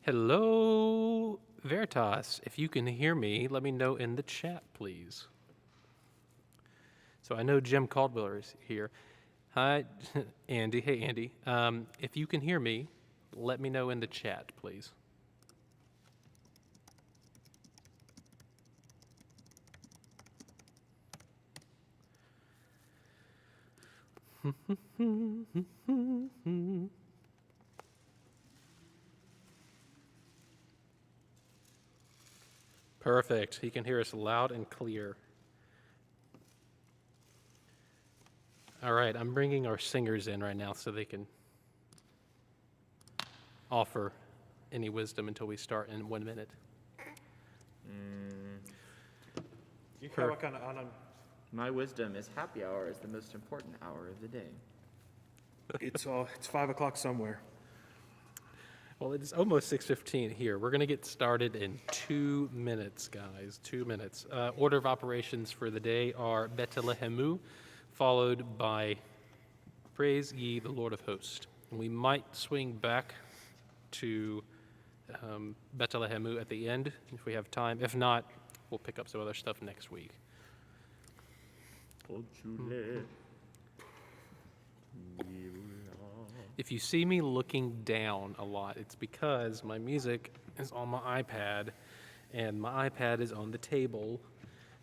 Hello, Veritas. If you can hear me, let me know in the chat, please. So I know Jim Caldwell is here. Hi, Andy. Hey, Andy. If you can hear me, let me know in the chat, please. Perfect. He can hear us loud and clear. All right, I'm bringing our singers in right now so they can offer any wisdom until we start in 1 minute. My wisdom is happy hour is the most important hour of the day. It's 5 o'clock somewhere. Well, it's almost 6:15 here. We're going to get started in 2 minutes, guys. 2 minutes. Order of operations for the day are Betelehemu, followed by Praise Ye the Lord of Hosts. And we might swing back to Betelehemu at the end if we have time. If not, we'll pick up some other stuff next week. If you see me looking down a lot, it's because my music is on my iPad, and my iPad is on the table,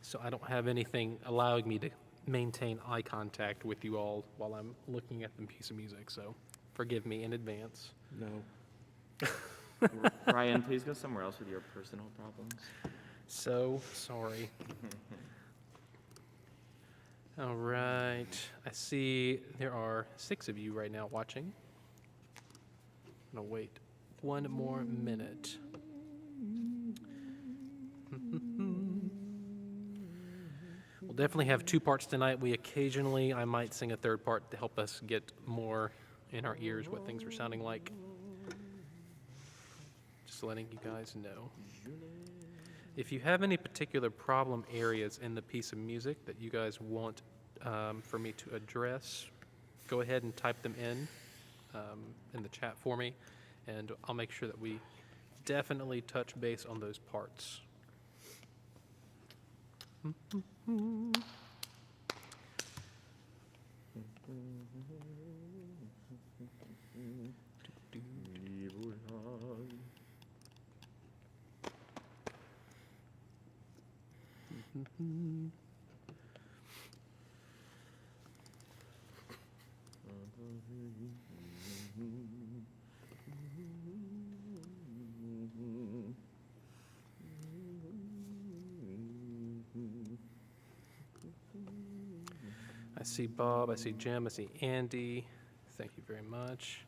so I don't have anything allowing me to maintain eye contact with you all while I'm looking at the piece of music, so forgive me in advance. No. Ryan, please go somewhere else with your personal problems. So sorry. All right, I see there are 6 of you right now watching. I'm gonna wait 1 more minute. We'll definitely have 2 parts tonight. I might sing a 3rd part to help us get more in our ears what things are sounding like. Just letting you guys know. If you have any particular problem areas in the piece of music that you guys want for me to address, go ahead and type them in the chat for me, and I'll make sure that we definitely touch base on those parts. I see Bob, I see Jim, I see Andy. Thank you very much.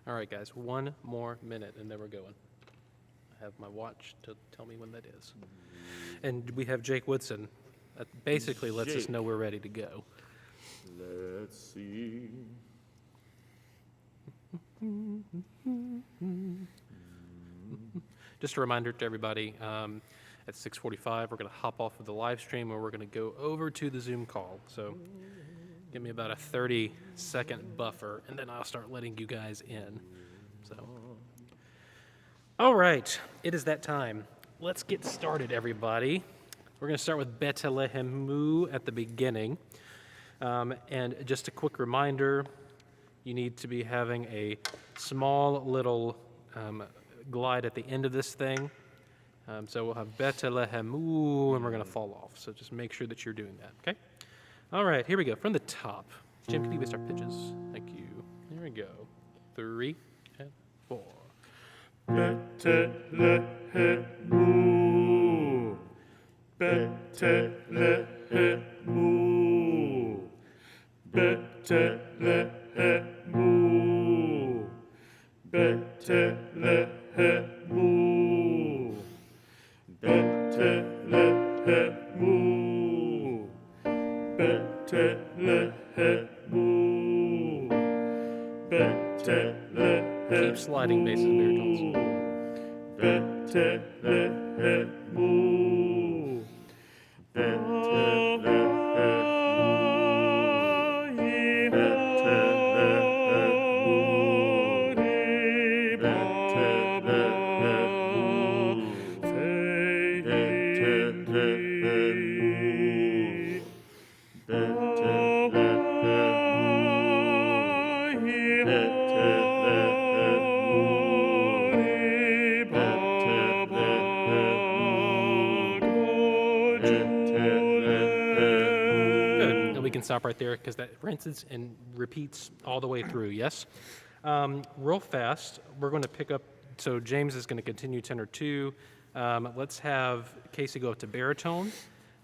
All right, guys, 1 more minute, and then we're going. I have my watch to tell me when that is. And we have Jake Woodson. That basically lets us know we're ready to go. Let's see. Just a reminder to everybody, at 6:45, we're going to hop off of the live stream, and we're going to go over to the Zoom call. So give me about a 30-second buffer, and then I'll start letting you guys in. So, all right, it is that time. Let's get started, everybody. We're going to start with Betelehemu at the beginning. And just a quick reminder, you need to be having a small little glide at the end of this thing. So we'll have Betelehemu, and we're going to fall off. So just make sure that you're doing that, okay? All right, here we go. From the top. Jim, can you give us our pitches? Thank you. Here we go. 3 and 4. Betelehemu. Betelehemu. Betelehemu. Betelehemu. Betelehemu. Betelehemu. Betelehemu. Keep sliding basses and baritones. Betelehemu. Betelehemu. Good. And we can stop right there because that rinses and repeats all the way through, yes? Real fast, we're going to pick up, so James is going to continue tenor 2. Let's have Casey go up to baritone,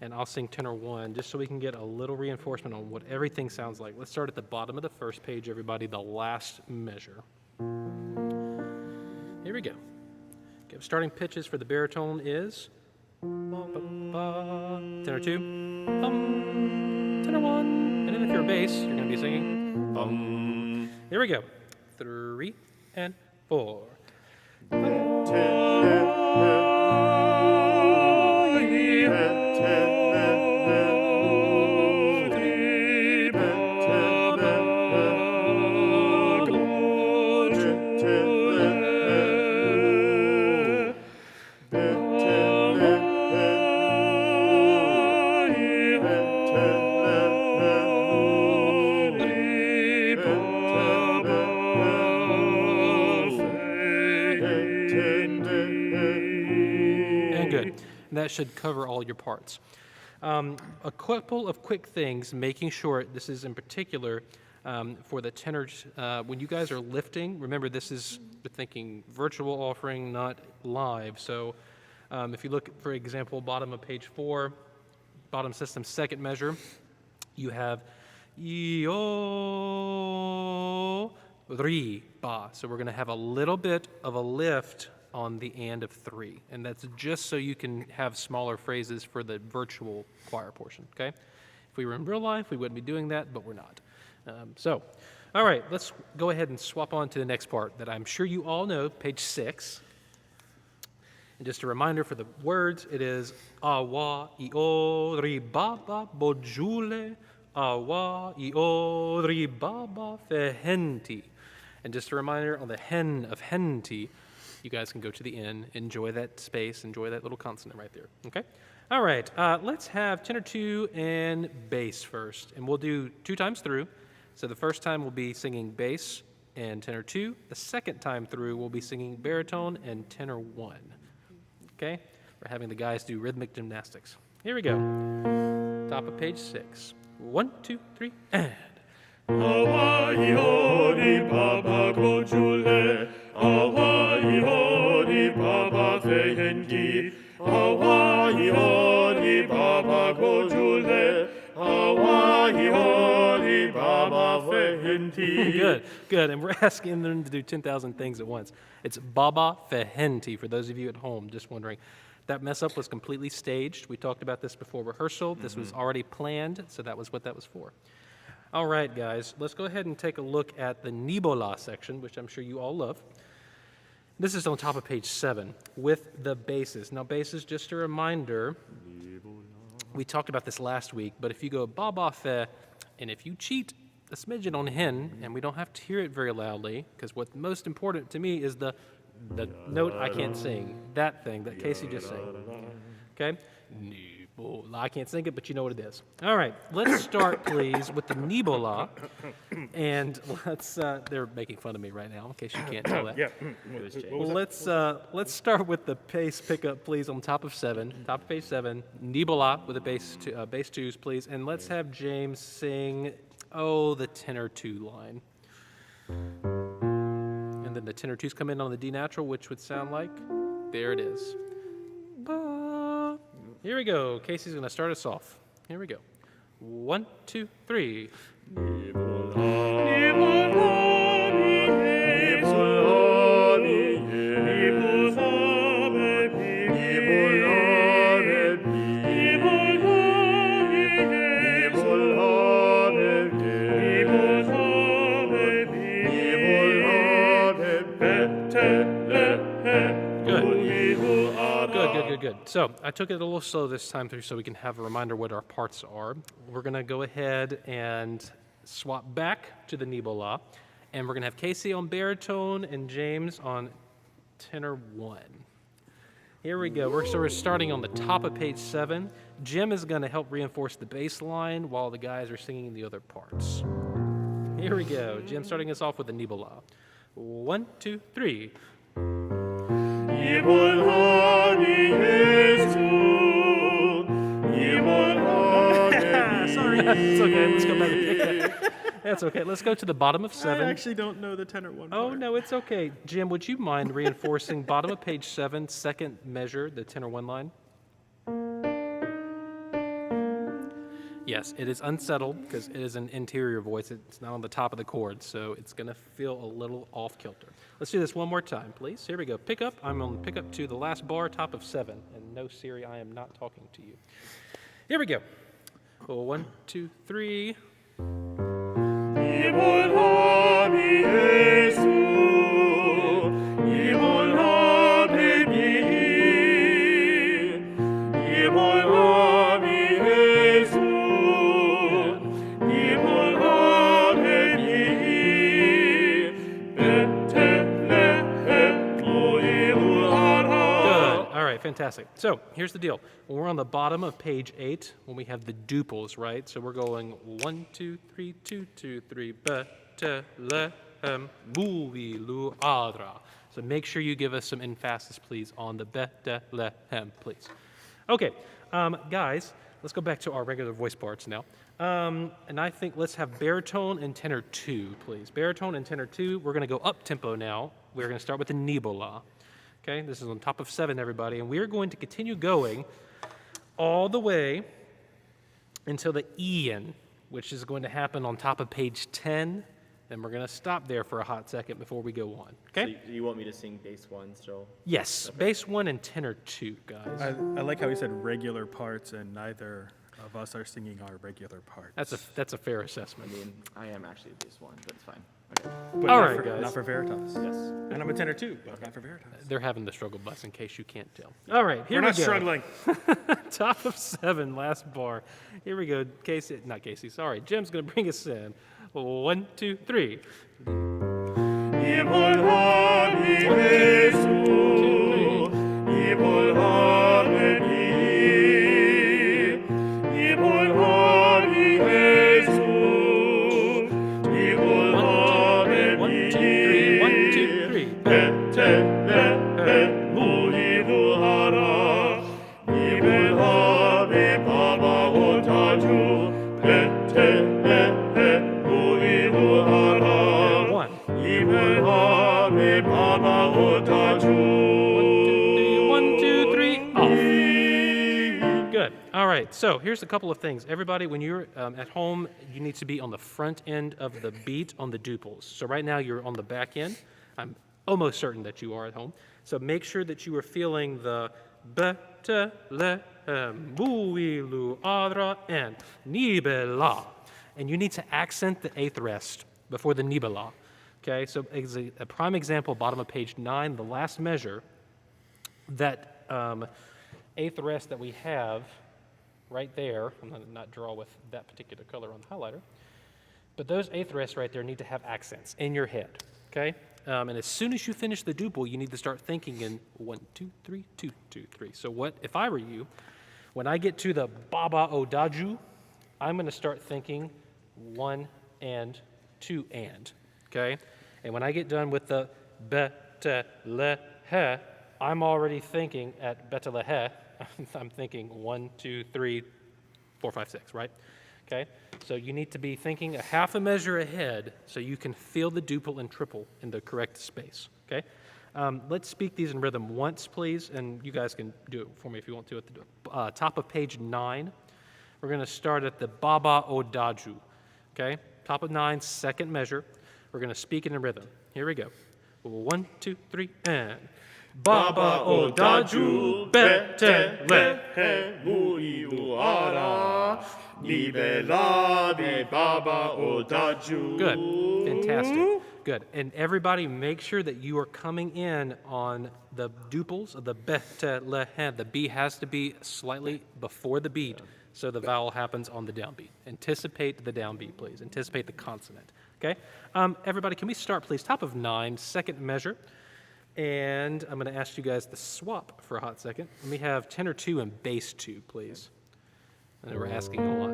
and I'll sing tenor 1, just so we can get a little reinforcement on what everything sounds like. Let's start at the bottom of the first page, everybody, the last measure. Here we go. Okay, starting pitches for the baritone is tenor 2, tenor 1, and then if you're a bass, you're going to be singing. Here we go. 3 and 4. That should cover all your parts. A couple of quick things, making sure, this is in particular for the tenors, when you guys are lifting, remember this is, we're thinking virtual offering, not live. So if you look, for example, bottom of page 4, bottom system second measure, you have I-O, re, ba. So we're going to have a little bit of a lift on the and of 3, and that's just so you can have smaller phrases for the virtual choir portion, okay? If we were in real life, we wouldn't be doing that, but we're not. All right, let's go ahead and swap on to the next part that I'm sure you all know, page 6. And just a reminder for the words, it is awa, I-O, ri, ba, ba, bojule, awa, I-O, ri, ba, ba, fehenti. And just a reminder on the hen of henti, you guys can go to the end, enjoy that space, enjoy that little consonant right there, okay? All right, let's have tenor 2 and bass first, and we'll do 2 times through. So the first time we'll be singing bass and tenor 2. The second time through, we'll be singing baritone and tenor 1, okay? We're having the guys do rhythmic gymnastics. Here we go. Top of page 6. 1, 2, 3, and. Hawaii Baba Gojule, Hawaii Baba Fehengi, Hawaii Baba Gojule, Hawaii Baba Fehenti. Good. And we're asking them to do 10,000 things at once. It's Baba Fehenti, for those of you at home just wondering. That mess up was completely staged. We talked about this before rehearsal. This was already planned, so that was what that was for. All right, guys, let's go ahead and take a look at the Nibola section, which I'm sure you all love. This is on top of page 7 with the basses. Now, basses, just a reminder, we talked about this last week, but if you go ba ba fe, and if you cheat a smidgen on hen, and we don't have to hear it very loudly, because what's most important to me is the note I can't sing, that thing that Casey just sang. Okay? I can't sing it, but you know what it is. All right, let's start, please, with the Nibola. And they're making fun of me right now, in case you can't tell that. Yeah. Well, let's start with the bass pickup, please, on top of 7, top of page 7. Nibola with the bass 2s, please. And let's have James sing, the tenor 2 line. And then the tenor 2s come in on the D natural, which would sound like, there it is. Here we go. Casey's going to start us off. Here we go. 1, 2, 3. Good. So I took it a little slow this time through so we can have a reminder what our parts are. We're going to go ahead and swap back to the Nibola, and we're going to have Casey on baritone and James on tenor 1. Here we go. We're starting on the top of page 7. Jim is going to help reinforce the bass line while the guys are singing the other parts. Here we go. Jim starting us off with the Nibola. 1, 2, 3. That's okay. Let's go back and pick that. That's okay. Let's go to the bottom of 7. I actually don't know the tenor one Oh, part. no, it's okay. Jim, would you mind reinforcing bottom of page 7, second measure, the tenor 1 line? Yes, it is unsettled because it is an interior voice. It's not on the top of the chord, so it's going to feel a little off kilter. Let's do this one more time, please. Here we go. Pick up. I'm on pick up to the last bar, top of 7. And no, Siri, I am not talking to you. Here we go. 1, 2, 3. 이볼하미 예수 이볼하미 이볼하미 예수 이볼하미 베텔레헴 모이루하라. Good. All right, fantastic. So here's the deal. When we're on the bottom of page 8, when we have the duples, right? So we're going 1, 2, 3, 2, 2, 3. Betlehem muilu adra. So make sure you give us some emphasis, please, on the Betlehem, please. Okay, guys, let's go back to our regular voice parts now. And I think let's have baritone and tenor 2, please. Baritone and tenor 2. We're going to go up tempo now. We're going to start with the nibola. Okay, this is on top of 7, everybody, and we're going to continue going all the way until the Ian, which is going to happen on top of page 10, and we're going to stop there for a hot second before we go on. Okay? So you want me to sing bass 1 still? Yes, bass 1 and tenor 2, guys. I like how he said regular parts, and neither of us are singing our regular parts. That's a fair assessment. I mean, I am actually bass 1, but it's fine. Okay. But All not right, for, guys. Not for Veritas. Yes. And I'm a tenor too, but not for Veritas. They're having the struggle bus, in case you can't tell. All right, here We're we not go. struggling. Top of 7, last bar. Here we go. Casey, not Casey, sorry. Jim's going to bring us in. 1, 2, 3. 이볼하미 예수 이볼하미 이볼하미 예수 베텔레헴 무이루하라 이벨하미 바바오타주 베텔레헴 무이루하라 1. 이벨하미 바바오타주 1, 2, 3, off. Good. All right, so here's a couple of things. Everybody, when you're at home, you need to be on the front end of the beat on the duples. So right now you're on the back end. I'm almost certain that you are at home. So make sure that you are feeling the Betlehem muilu adra and nibela. And you need to accent the 8th rest before the nibela. Okay, so as a prime example, bottom of page 9, the last measure, that 8th rest that we have right there, I'm going to not draw with that particular color on the highlighter, but those 8th rests right there need to have accents in your head, okay? And as soon as you finish the duple, you need to start thinking in 1, 2, 3, 2, 2, 3. So what, if I were you, when I get to the Baba Odaju, I'm going to start thinking 1 and 2 and, okay? And when I get done with the Betlehem, I'm already thinking at Betlehem, I'm thinking 1, 2, 3, 4, 5, 6, right? Okay, so you need to be thinking a half a measure ahead so you can feel the duple and triple in the correct space, okay? Let's speak these in rhythm once, please, and you guys can do it for me if you want to at the top of page 9. We're going to start at the Baba Odaju, okay? Top of 9, second measure. We're going to speak it in rhythm. Here we go. 1, 2, 3, and... Baba Odaju Betlehem 무이루하라 니벨라비 Baba Odaju. Good. Fantastic. Good. And everybody make sure that you are coming in on the duples of the Betlehem. The B has to be slightly before the beat, so the vowel happens on the downbeat. Anticipate the downbeat, please. Anticipate the consonant. Okay? Everybody, can we start, please? Top of 9, second measure. And I'm going to ask you guys to swap for a hot second. Let me have tenor 2 and bass 2, please. And we're asking a lot.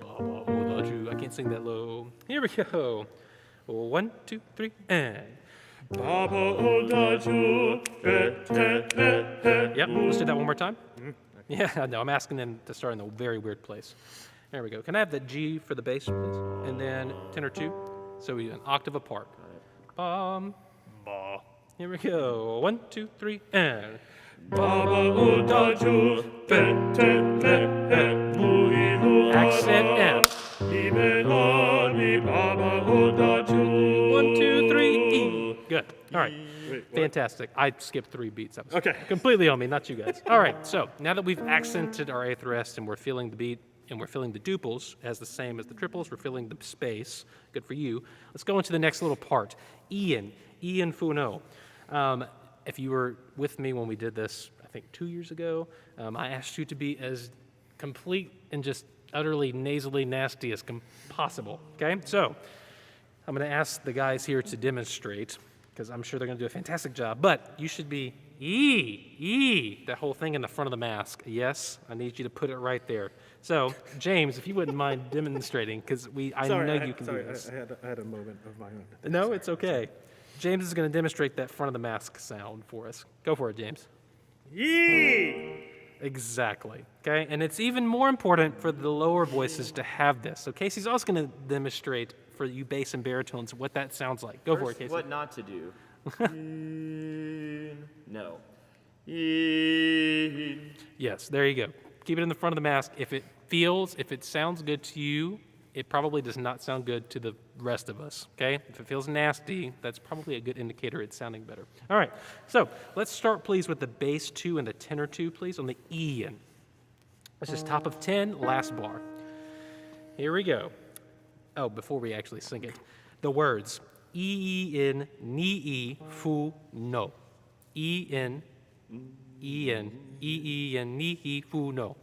Baba Odaju. I can't sing that low. Here we go. 1, 2, 3, and... Baba Odaju Betlehem. Yep, let's do that one more time. Yeah, no, I'm asking them to start in a very weird place. There we go. Can I have the G for the bass, please? And then tenor 2. So we an octave apart. Bum. Ba. Here we go. 1, 2, 3, and. Baba udaju, betele, muinu Accent ara. M. Ibenani baba udaju. 1, 2, 3, E. Good. All right. Wait, what? Fantastic. I skipped 3 beats. That was Okay. completely on me, not you guys. All right. So now that we've accented our eighth rest and we're feeling the beat and we're feeling the duples as the same as the triples, we're feeling the space. Good for you. Let's go into the next little part. Ian Funo. If you were with me when we did this, I think 2 years ago, I asked you to be as complete and just utterly nasally nasty as possible. Okay. So I'm going to ask the guys here to demonstrate, because I'm sure they're going to do a fantastic job. But you should be that whole thing in the front of the mask. Yes, I need you to put it right there. So, James, if you wouldn't mind demonstrating, because I know you can do this. I had a moment of my own. No, it's okay. James is going to demonstrate that front of the mask sound for us. Go for it, James. Yee! Exactly. Okay, and it's even more important for the lower voices to have this. So Casey's also going to demonstrate for you bass and baritones what that sounds like. Go for it, Casey. What not to do. No. In. Yes, there you go. Keep it in the front of the mask. If it sounds good to you, it probably does not sound good to the rest of us, okay? If it feels nasty, that's probably a good indicator it's sounding better. All right, so let's start, please, with the bass 2 and the tenor 2, please, on the Ian. This is top of 10, last bar. Here we go. Oh, before we actually sing it, the words, E-E-N, ni-E, fu, no. E-N, E-N, E-E-N, ni-E, fu, no.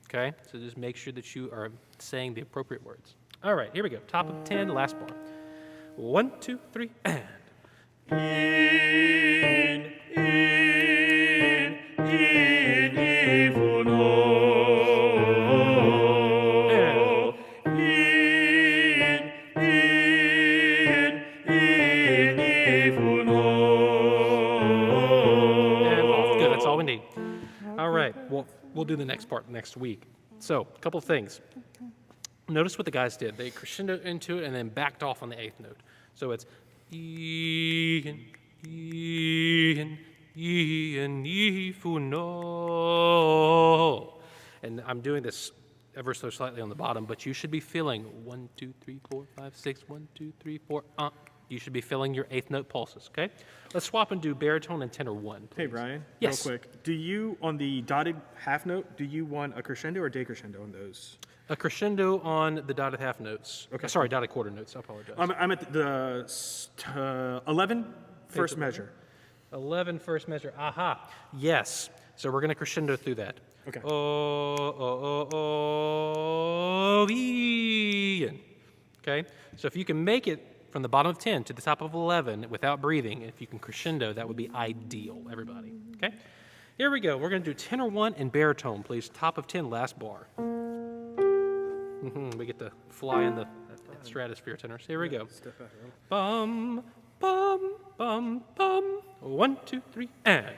Okay, so just make sure that you are saying the appropriate words. All right, here we go. Top of 10, last bar. 1, 2, 3, and. Good, that's all we need. All right, we'll do the next part next week. So, a couple of things. Notice what the guys did. They crescendoed into it and then backed off on the eighth note. So it's Ian, Ian, Ian, Ifu, no. And I'm doing this ever so slightly on the bottom, but you should be feeling 1, 2, 3, 4, 5, 6, 1, 2, 3, 4. You should be feeling your eighth note pulses, okay? Let's swap and do baritone and tenor 1. Please. Hey, Brian, Yes. real quick. Do you, on the dotted half note, do you want a crescendo or decrescendo on those? A crescendo on the dotted half notes. Okay. Sorry, dotted quarter notes. I apologize. I'm at the 11 first measure. 11 first measure. Aha. Yes. So we're going to crescendo through that. Okay. Ian. Okay. So if you can make it from the bottom of 10 to the top of 11 without breathing, if you can crescendo, that would be ideal, everybody. Okay. Here we go. We're going to do tenor 1 and baritone, please. Top of 10, last bar. We get to fly in the stratosphere tenors. Here we go. Step back, right? Bum, bum, bum, bum. 1, 2, 3, and.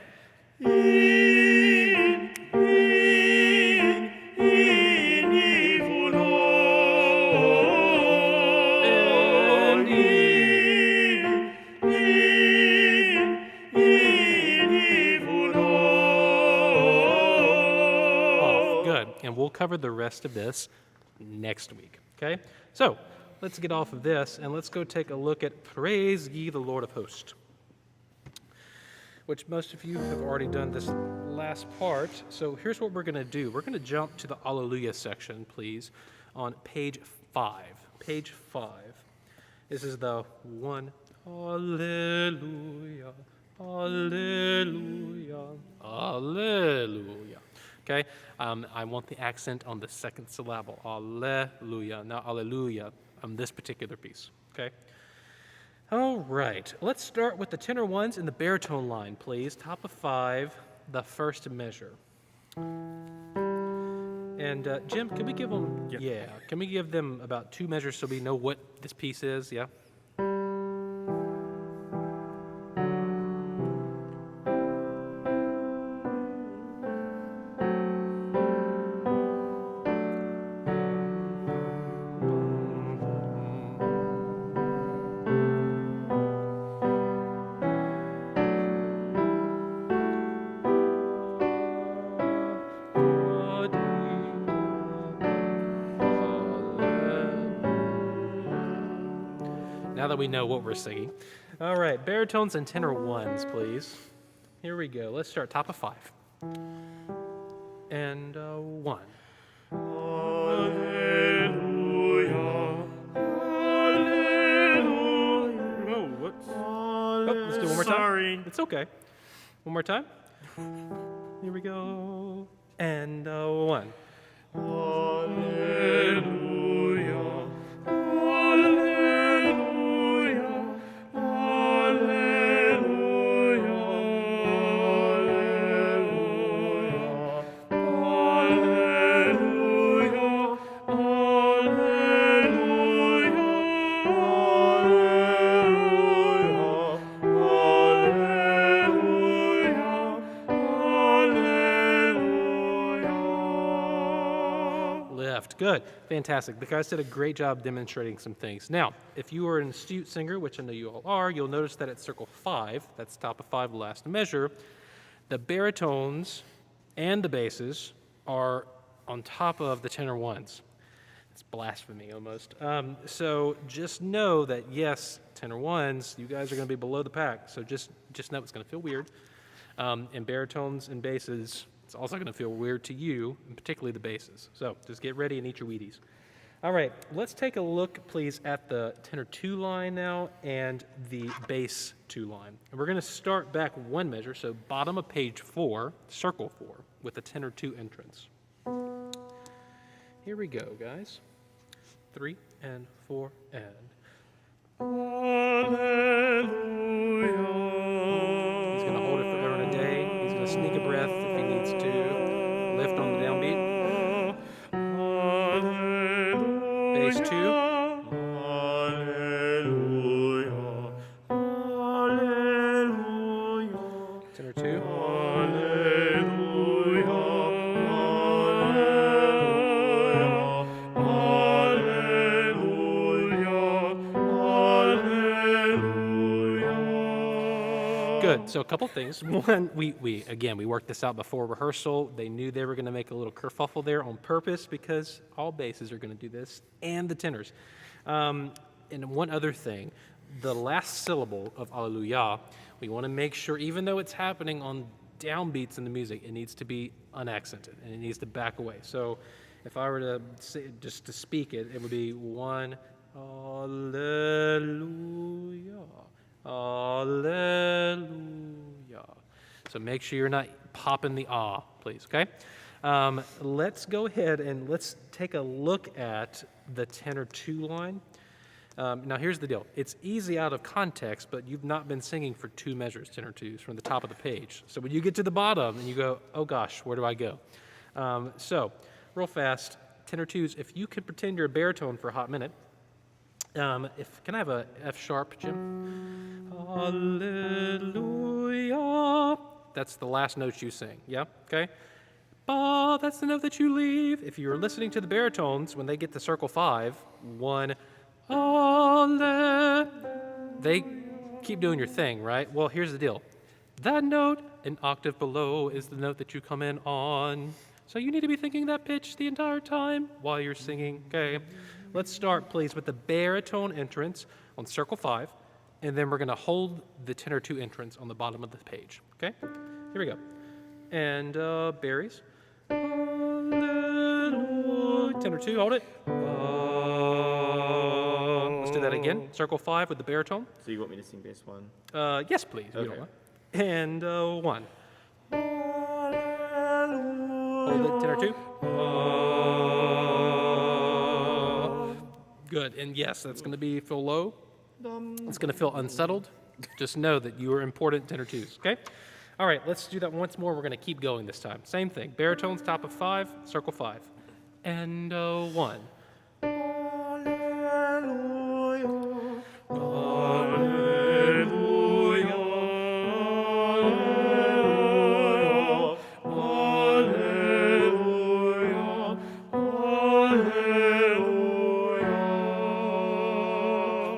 Off. Good. And we'll cover the rest of this next week. Okay? So let's get off of this and let's go take a look at Praise Ye the Lord of Hosts, which most of you have already done this last part. So here's what we're going to do. We're going to jump to the Alleluia section, please, on page 5. Page 5. This is the one. Alleluia, Alleluia, Alleluia. Okay? I want the accent on the second syllable. Alleluia, not Alleluia, on this particular piece. Okay? All right, let's start with the tenor 1s in the baritone line, please. Top of 5, the first measure. And Jim, can we give them? Yeah. Can we give them about 2 measures so we know what this piece is? Yeah. now that we know what we're singing. All right, baritones and tenor ones, please. Here we go. Let's start top of 5. And 1. Hallelujah. Hallelujah. Oh, whoops. Oh, let's do one more time. Sorry. It's okay. One more time. Here we go. And 1. Hallelujah. Hallelujah. Hallelujah. Hallelujah. Lift. Good. Fantastic. The guys did a great job demonstrating some things. Now, if you are an astute singer, which I know you all are, you'll notice that at circle 5, that's top of 5, last measure, the baritones and the basses are on top of the tenor ones. It's blasphemy almost. So just know that, yes, tenor ones, you guys are going to be below the pack. So just know it's going to feel weird. And baritones and basses, it's also going to feel weird to you, and particularly the basses. So just get ready and eat your Wheaties. All right, let's take a look, please, at the tenor 2 line now and the bass 2 line. And we're going to start back one measure, so bottom of page 4, circle 4, with the tenor 2 entrance. Here we go, guys. 3 and 4 and. Hallelujah. He's going to hold it forever and a day. He's going to sneak a breath if he needs to. Lift on the downbeat. Bass 2. Hallelujah. Hallelujah. Tenor 2. Hallelujah. Good. So a couple things. One, we worked this out before rehearsal. They knew they were going to make a little kerfuffle there on purpose because all basses are going to do this, and the tenors. And one other thing, the last syllable of Alleluia, we want to make sure, even though it's happening on downbeats in the music, it needs to be unaccented and it needs to back away. So if I were to say, just to speak it, it would be 1, Alleluia. Alleluia. So make sure you're not popping the ah, please, okay? Let's go ahead and let's take a look at the tenor 2 line. Now here's the deal. It's easy out of context, but you've not been singing for 2 measures, tenor 2s, from the top of the page. So when you get to the bottom and you go, oh gosh, where do I go? So real fast, tenor 2s, if you could pretend you're a baritone for a hot minute, can I have a F sharp, Jim? Hallelujah. That's the last note you sing, yeah? Okay? Ba, that's the note that you leave. If you're listening to the baritones, when they get to circle 5, 1, alle, they keep doing your thing, right? Well, here's the deal. That note, an octave below, is the note that you come in on. So you need to be thinking that pitch the entire time while you're singing, okay? Let's start, please, with the baritone entrance on circle 5, and then we're going to hold the tenor 2 entrance on the bottom of the page, okay? Here we go. And berries. Hallelujah. Tenor 2, hold it. Let's do that again. Circle 5 with the baritone. So you want me to sing bass 1? Yes, please. If you don't Okay. mind. And 1. Hold it, tenor 2. Good. And yes, that's going to feel low. It's going to feel unsettled. Just know that you are important tenor 2s, okay? All right, let's do that once more. We're going to keep going this time. Same thing. Baritones, top of 5, circle 5. And 1.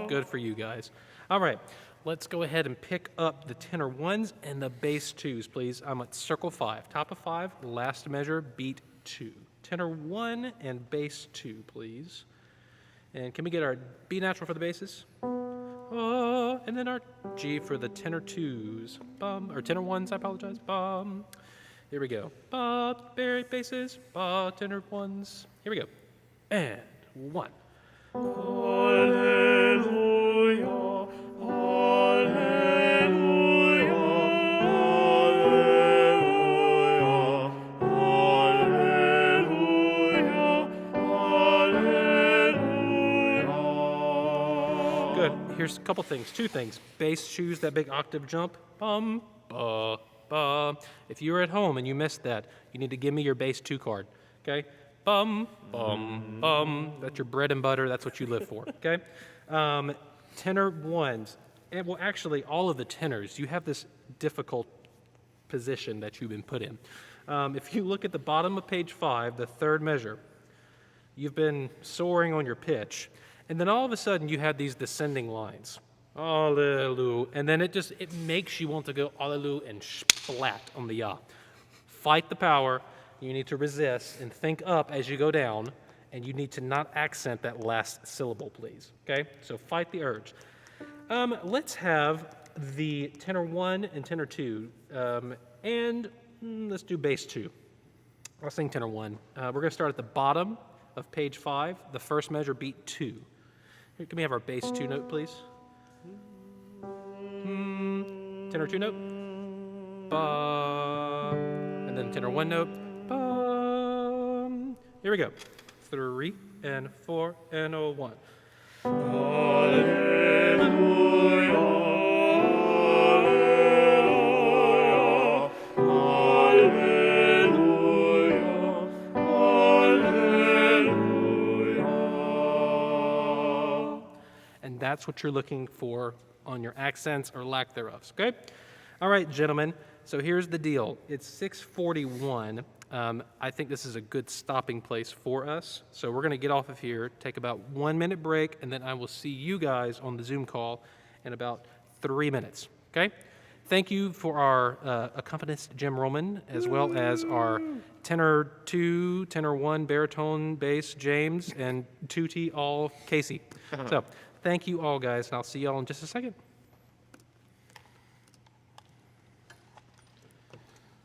Good for you guys. All right, let's go ahead and pick up the tenor 1s and the bass 2s, please. I'm at circle 5, top of 5, last measure, beat 2. Tenor 1 and bass 2, please. And can we get our B natural for the basses? And then our G for the tenor twos. Bum, or tenor ones, I apologize. Bum. Here we go. Ba, basses, ba, tenor ones. Here we go. And 1. Alleluia, alleluia, alleluia, alleluia. Good. Here's a couple things. 2 things. Bass choose that big octave jump. Bum, ba, ba. If you're at home and you missed that, you need to give me your bass 2 card. Okay? Bum, bum, bum. That's your bread and butter. That's what you live for. Okay? Tenor ones. And well, actually, all of the tenors, you have this difficult position that you've been put in. If you look at the bottom of page 5, the 3rd measure, you've been soaring on your pitch, and then all of a sudden you have these descending lines. Alleluia. And then it makes you want to go alleluia and splat on the ya. Fight the power. You need to resist and think up as you go down, and you need to not accent that last syllable, please. Okay? So fight the urge. Let's have the tenor 1 and tenor 2, and let's do bass 2. I'll sing tenor 1. We're going to start at the bottom of page 5, the first measure, beat 2. Here, can we have our bass 2 note, please? Tenor 2 note. Ba. And then tenor 1 note. Ba. Here we go. 3 and 4 and 1. Alleluia, alleluia, alleluia. And that's what you're looking for on your accents or lack thereof, okay? All right, gentlemen, so here's the deal. It's 6:41. I think this is a good stopping place for us. So we're going to get off of here, take about 1 minute break, and then I will see you guys on the Zoom call in about 3 minutes, okay? Thank you for our accompanist, Jim Roman, as well as our tenor 2, tenor 1, baritone, bass, James, and tutti all, Casey. So thank you all, guys, and I'll see y'all in just a second.